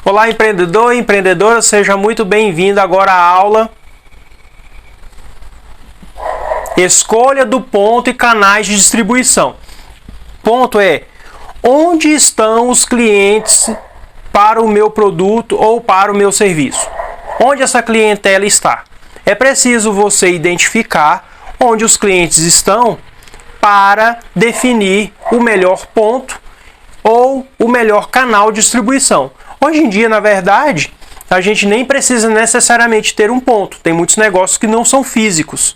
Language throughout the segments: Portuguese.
Olá, empreendedor e empreendedora, seja muito bem-vindo agora à aula Escolha do ponto e canais de distribuição. Ponto é, onde estão os clientes para o meu produto ou para o meu serviço? Onde essa clientela está? É preciso você identificar onde os clientes estão para definir o melhor ponto ou o melhor canal de distribuição. Hoje em dia, na verdade, a gente nem precisa necessariamente ter um ponto. Tem muitos negócios que não são físicos.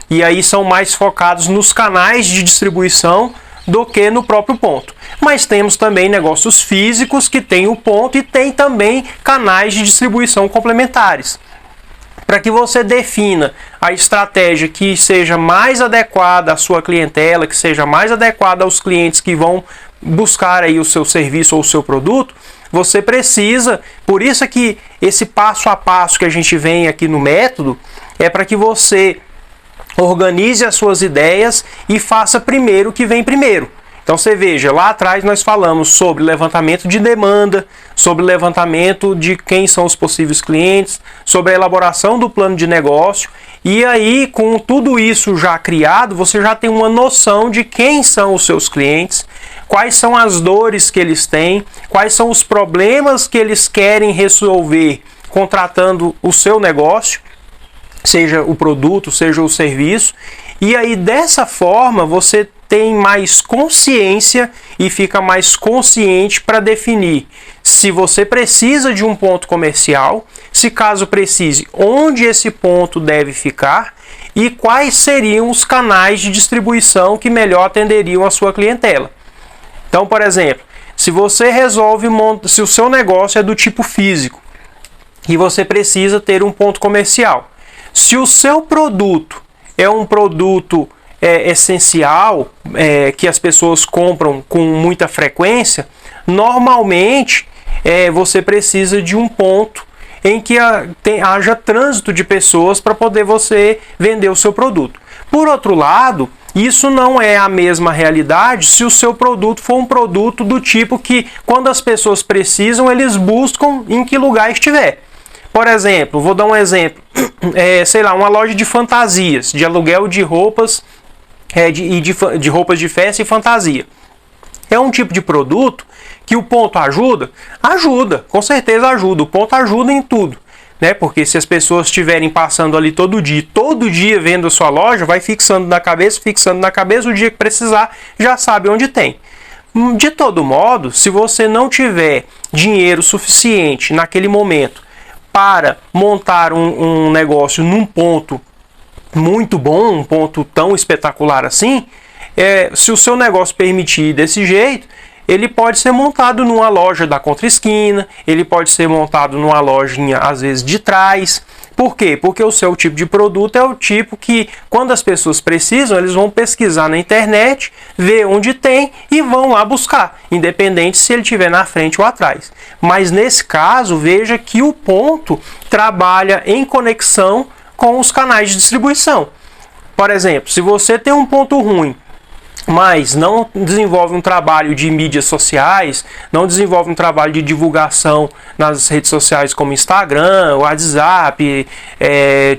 E aí são mais focados nos canais de distribuição do que no próprio ponto. Mas temos também negócios físicos que têm o ponto e tem também canais de distribuição complementares. Para que você defina a estratégia que seja mais adequada à sua clientela, que seja mais adequada aos clientes que vão buscar aí o seu serviço ou o seu produto, você precisa, por isso é que esse passo a passo que a gente vem aqui no método, é para que você organize as suas ideias e faça primeiro o que vem primeiro. Então você veja, lá atrás nós falamos sobre levantamento de demanda, sobre levantamento de quem são os possíveis clientes, sobre a elaboração do plano de negócio, e aí com tudo isso já criado, você já tem uma noção de quem são os seus clientes, quais são as dores que eles têm, quais são os problemas que eles querem resolver contratando o seu negócio, seja o produto, seja o serviço, e aí dessa forma você tem mais consciência e fica mais consciente para definir se você precisa de um ponto comercial, se caso precise, onde esse ponto deve ficar e quais seriam os canais de distribuição que melhor atenderiam a sua clientela. Então, por exemplo, se você resolve, se o seu negócio é do tipo físico e você precisa ter um ponto comercial, se o seu produto é um produto essencial, que as pessoas compram com muita frequência, normalmente você precisa de um ponto em que haja trânsito de pessoas para poder você vender o seu produto. Por outro lado, isso não é a mesma realidade se o seu produto for um produto do tipo que, quando as pessoas precisam, eles buscam em que lugar estiver. Por exemplo, vou dar um exemplo, sei lá, uma loja de fantasias, de aluguel de roupas, de roupas de festa e fantasia. É um tipo de produto que o ponto ajuda? Ajuda, com certeza ajuda. O ponto ajuda em tudo, né? Porque se as pessoas estiverem passando ali todo dia vendo a sua loja, vai fixando na cabeça, o dia que precisar, já sabe onde tem. De todo modo, se você não tiver dinheiro suficiente naquele momento para montar um negócio num ponto muito bom, um ponto tão espetacular assim, se o seu negócio permitir desse jeito, ele pode ser montado numa loja da contra-esquina, ele pode ser montado numa lojinha, às vezes, de trás. Por quê? Porque o seu tipo de produto é o tipo que, quando as pessoas precisam, eles vão pesquisar na internet, ver onde tem e vão lá buscar, independente se ele estiver na frente ou atrás. Mas nesse caso, veja que o ponto trabalha em conexão com os canais de distribuição. Por exemplo, se você tem um ponto ruim, mas não desenvolve um trabalho de mídias sociais, não desenvolve um trabalho de divulgação nas redes sociais como Instagram, WhatsApp,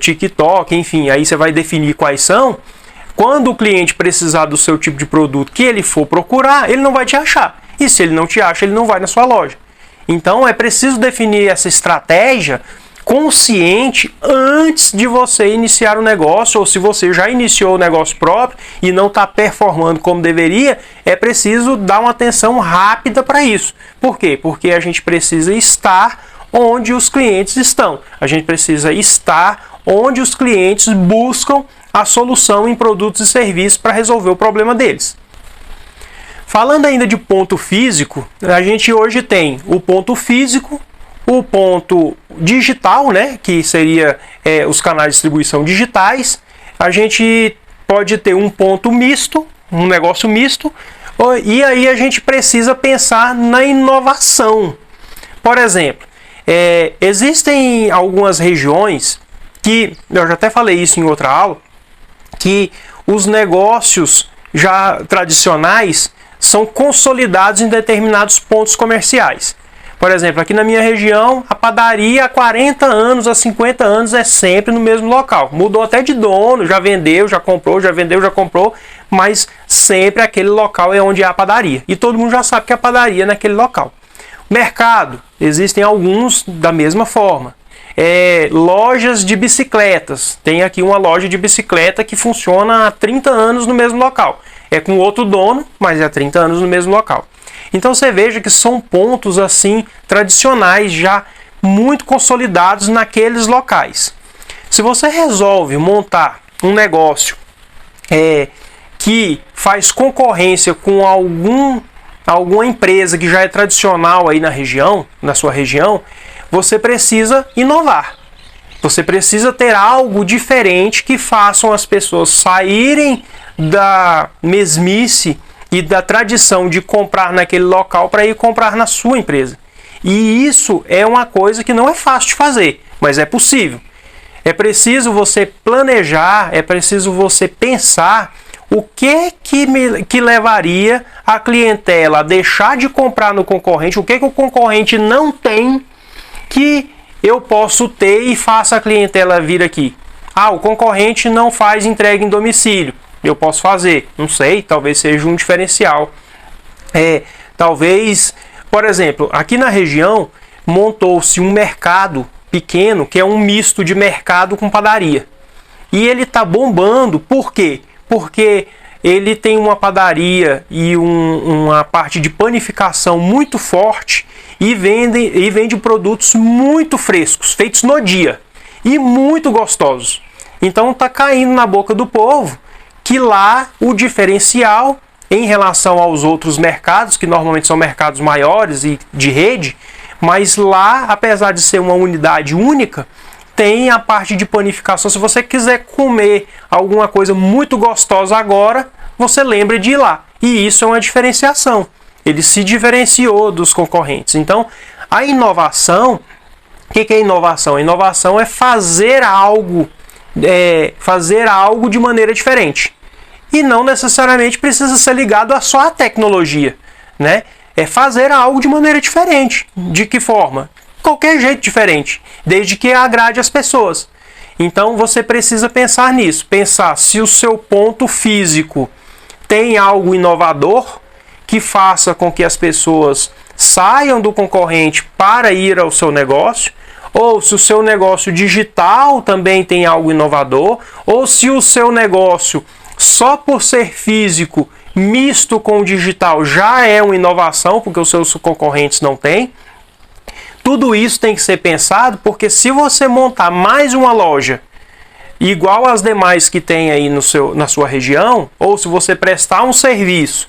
TikTok, enfim, aí você vai definir quais são. Quando o cliente precisar do seu tipo de produto que ele for procurar, ele não vai te achar. E se ele não te acha, ele não vai na sua loja. Então é preciso definir essa estratégia consciente antes de você iniciar o negócio, ou se você já iniciou o negócio próprio e não está performando como deveria, é preciso dar uma atenção rápida para isso. Por quê? Porque a gente precisa estar onde os clientes estão. A gente precisa estar onde os clientes buscam a solução em produtos e serviços para resolver o problema deles. Falando ainda de ponto físico, a gente hoje tem o ponto físico, o ponto digital, né, que seria os canais de distribuição digitais. A gente pode ter um ponto misto, um negócio misto, e aí a gente precisa pensar na inovação. Por exemplo, existem algumas regiões que, eu já até falei isso em outra aula, que os negócios já tradicionais são consolidados em determinados pontos comerciais. Por exemplo, aqui na minha região, a padaria há 40 anos, há 50 anos é sempre no mesmo local. Mudou até de dono, já vendeu, já comprou, já vendeu, já comprou, mas sempre aquele local é onde há a padaria. E todo mundo já sabe que a padaria é naquele local. Mercado, existem alguns da mesma forma. Lojas de bicicletas. Tem aqui uma loja de bicicleta que funciona há 30 anos no mesmo local. É com outro dono, mas é há 30 anos no mesmo local. Então você veja que são pontos assim tradicionais, já muito consolidados naqueles locais. Se você resolve montar um negócio que faz concorrência com alguma empresa que já é tradicional aí na sua região, você precisa inovar. Você precisa ter algo diferente que façam as pessoas saírem da mesmice e da tradição de comprar naquele local para ir comprar na sua empresa. E isso é uma coisa que não é fácil de fazer, mas é possível. É preciso você planejar, é preciso você pensar o que levaria a clientela a deixar de comprar no concorrente, o que o concorrente não tem que eu posso ter e faça a clientela vir aqui. O concorrente não faz entrega em domicílio. Eu posso fazer, não sei, talvez seja um diferencial. Talvez, por exemplo, aqui na região montou-se um mercado pequeno que é um misto de mercado com padaria. E ele está bombando, por quê? Porque ele tem uma padaria e uma parte de panificação muito forte e vende produtos muito frescos, feitos no dia e muito gostosos. Então está caindo na boca do povo que lá o diferencial em relação aos outros mercados, que normalmente são mercados maiores e de rede, mas lá, apesar de ser uma unidade única, tem a parte de panificação. Se você quiser comer alguma coisa muito gostosa agora, você lembra de ir lá. E isso é uma diferenciação. Ele se diferenciou dos concorrentes. Então, a inovação, o que é inovação? A inovação é fazer algo de maneira diferente. E não necessariamente precisa ser ligado só à tecnologia, né? É fazer algo de maneira diferente. De que forma? Qualquer jeito diferente, desde que agrade as pessoas. Então você precisa pensar nisso, pensar se o seu ponto físico tem algo inovador que faça com que as pessoas saiam do concorrente para ir ao seu negócio, ou se o seu negócio digital também tem algo inovador, ou se o seu negócio, só por ser físico, misto com o digital, já é uma inovação, porque os seus concorrentes não têm. Tudo isso tem que ser pensado, porque se você montar mais uma loja igual às demais que tem aí na sua região, ou se você prestar um serviço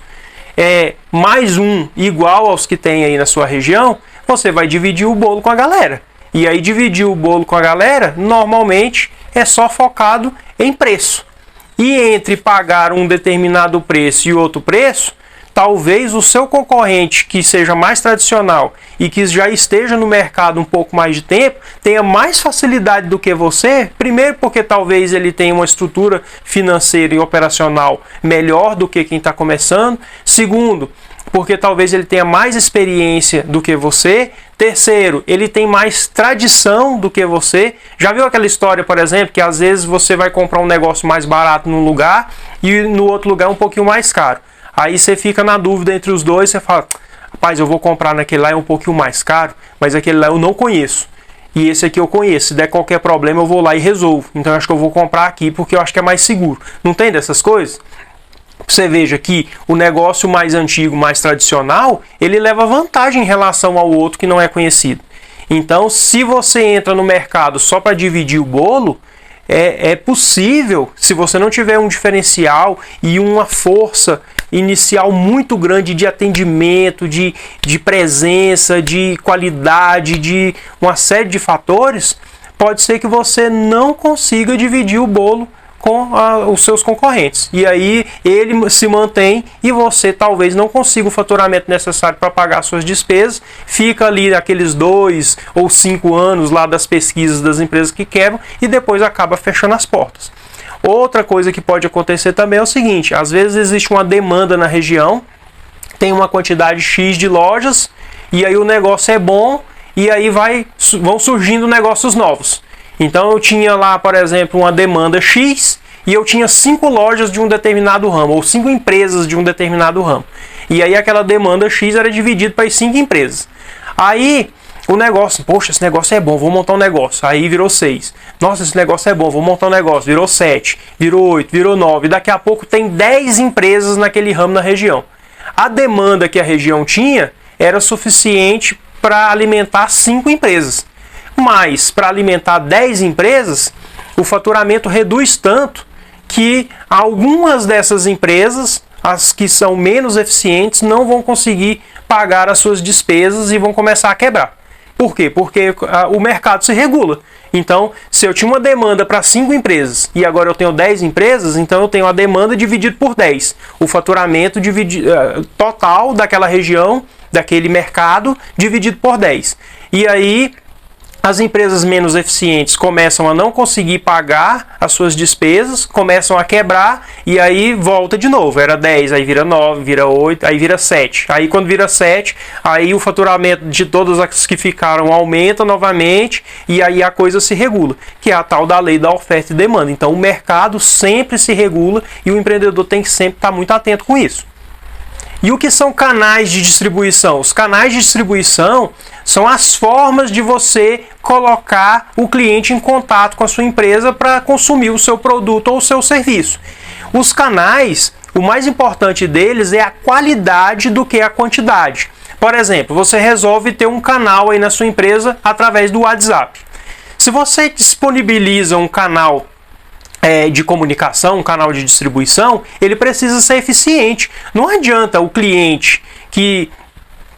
mais um igual aos que tem aí na sua região, você vai dividir o bolo com a galera. E aí dividir o bolo com a galera, normalmente, é só focado em preço. E entre pagar um determinado preço e outro preço, talvez o seu concorrente que seja mais tradicional e que já esteja no mercado um pouco mais de tempo, tenha mais facilidade do que você, primeiro porque talvez ele tenha uma estrutura financeira e operacional melhor do que quem está começando, segundo, porque talvez ele tenha mais experiência do que você, terceiro, ele tem mais tradição do que você. Já viu aquela história, por exemplo, que às vezes você vai comprar um negócio mais barato num lugar e no outro lugar um pouquinho mais caro. Aí você fica na dúvida entre os dois, você fala, rapaz, eu vou comprar naquele lá, é um pouquinho mais caro, mas aquele lá eu não conheço. E esse aqui eu conheço, se der qualquer problema eu vou lá e resolvo. Então eu acho que eu vou comprar aqui porque eu acho que é mais seguro. Não tem dessas coisas? Você veja que o negócio mais antigo, mais tradicional, ele leva vantagem em relação ao outro que não é conhecido. Então, se você entra no mercado só para dividir o bolo, é possível, se você não tiver um diferencial e uma força inicial muito grande de atendimento, de presença, de qualidade, de uma série de fatores, pode ser que você não consiga dividir o bolo com os seus concorrentes. E aí ele se mantém e você talvez não consiga o faturamento necessário para pagar suas despesas, fica ali aqueles 2 ou 5 anos lá das pesquisas das empresas que quebram e depois acaba fechando as portas. Outra coisa que pode acontecer também é o seguinte, às vezes existe uma demanda na região, tem uma quantidade X de lojas e aí o negócio é bom, e aí vão surgindo negócios novos. Então eu tinha lá, por exemplo, uma demanda X, e eu tinha 5 lojas de um determinado ramo, ou 5 empresas de um determinado ramo. E aí aquela demanda X era dividida para as 5 empresas. Aí o negócio, poxa, esse negócio é bom, vou montar um negócio. Aí virou 6. Nossa, esse negócio é bom, vou montar um negócio. Virou 7, virou 8, virou 9. Daqui a pouco tem 10 empresas naquele ramo na região. A demanda que a região tinha era suficiente para alimentar 5 empresas. Mas para alimentar 10 empresas, o faturamento reduz tanto que algumas dessas empresas, as que são menos eficientes, não vão conseguir pagar as suas despesas e vão começar a quebrar. Por quê? Porque o mercado se regula. Então, se eu tinha uma demanda para 5 empresas e agora eu tenho 10 empresas, então eu tenho a demanda dividido por 10. O faturamento total daquela região, daquele mercado, dividido por 10. E aí as empresas menos eficientes começam a não conseguir pagar as suas despesas, começam a quebrar e aí volta de novo. Era 10, aí vira 9, vira 8, aí vira 7. Aí quando vira 7, aí o faturamento de todas as que ficaram aumenta novamente e aí a coisa se regula, que é a tal da lei da oferta e demanda. Então o mercado sempre se regula e o empreendedor tem que sempre estar muito atento com isso. E o que são canais de distribuição? Os canais de distribuição são as formas de você colocar o cliente em contato com a sua empresa para consumir o seu produto ou o seu serviço. Os canais, o mais importante deles é a qualidade do que a quantidade. Por exemplo, você resolve ter um canal aí na sua empresa através do WhatsApp. Se você disponibiliza um canal de comunicação, um canal de distribuição, ele precisa ser eficiente. Não adianta o cliente que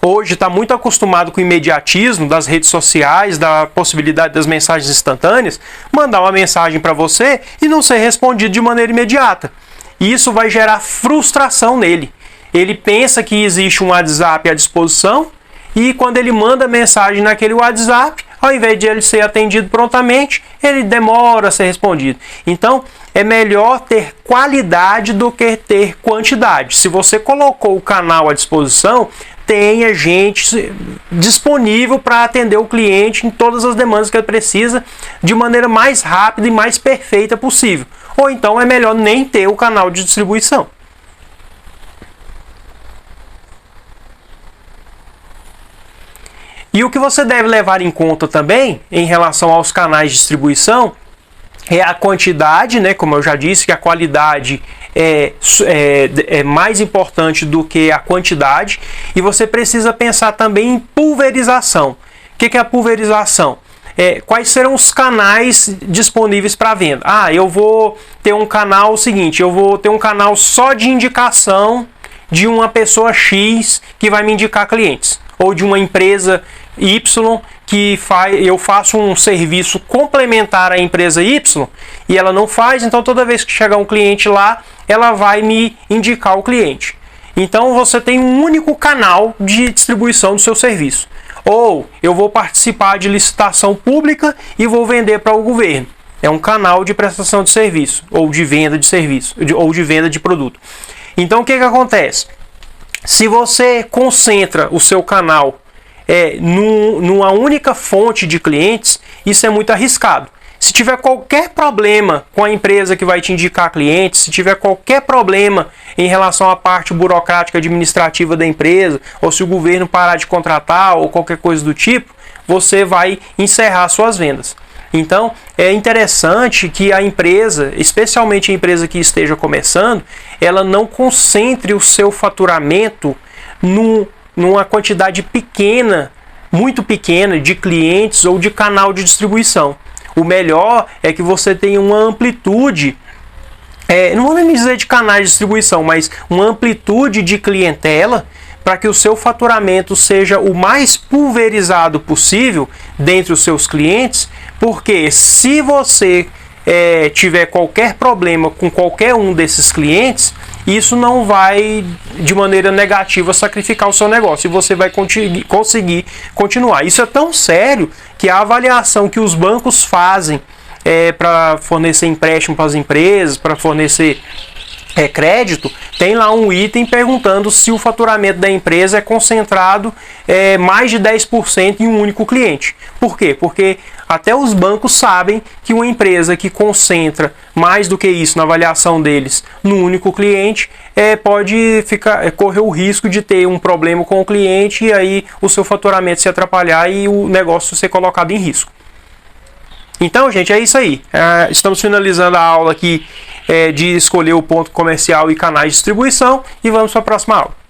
hoje está muito acostumado com o imediatismo das redes sociais, da possibilidade das mensagens instantâneas, mandar uma mensagem para você e não ser respondido de maneira imediata. Isso vai gerar frustração nele. Ele pensa que existe um WhatsApp à disposição e quando ele manda mensagem naquele WhatsApp, ao invés de ele ser atendido prontamente, ele demora a ser respondido. Então, é melhor ter qualidade do que ter quantidade. Se você colocou o canal à disposição, tenha gente disponível para atender o cliente em todas as demandas que ele precisa de maneira mais rápida e mais perfeita possível. Ou então é melhor nem ter o canal de distribuição. E o que você deve levar em conta também, em relação aos canais de distribuição, é a quantidade, né? Como eu já disse, que a qualidade é mais importante do que a quantidade. E você precisa pensar também em pulverização. O que é a pulverização? Quais serão os canais disponíveis para venda? Eu vou ter um canal seguinte, eu vou ter um canal só de indicação de uma pessoa X que vai me indicar clientes. Ou de uma empresa Y que eu faço um serviço complementar à empresa Y e ela não faz, então toda vez que chegar um cliente lá, ela vai me indicar o cliente. Então você tem um único canal de distribuição do seu serviço. Ou eu vou participar de licitação pública e vou vender para o governo. É um canal de prestação de serviço, ou de venda de serviço, ou de venda de produto. Então o que acontece? Se você concentra o seu canal numa única fonte de clientes, isso é muito arriscado. Se tiver qualquer problema com a empresa que vai te indicar clientes, se tiver qualquer problema em relação à parte burocrática administrativa da empresa, ou se o governo parar de contratar ou qualquer coisa do tipo, você vai encerrar suas vendas. Então, é interessante que a empresa, especialmente a empresa que esteja começando, ela não concentre o seu faturamento numa quantidade pequena, muito pequena, de clientes ou de canal de distribuição. O melhor é que você tenha uma amplitude, não vou nem dizer de canais de distribuição, mas uma amplitude de clientela para que o seu faturamento seja o mais pulverizado possível dentre os seus clientes, porque se você tiver qualquer problema com qualquer um desses clientes, isso não vai de maneira negativa sacrificar o seu negócio e você vai conseguir continuar. Isso é tão sério que a avaliação que os bancos fazem para fornecer empréstimo para as empresas, para fornecer crédito, tem lá um item perguntando se o faturamento da empresa é concentrado mais de 10% em um único cliente. Por quê? Porque até os bancos sabem que uma empresa que concentra mais do que isso na avaliação deles no único cliente pode correr o risco de ter um problema com o cliente e aí o seu faturamento se atrapalhar e o negócio ser colocado em risco. Então, gente, é isso aí. Estamos finalizando a aula aqui de escolher o ponto comercial e canais de distribuição e vamos para a próxima aula.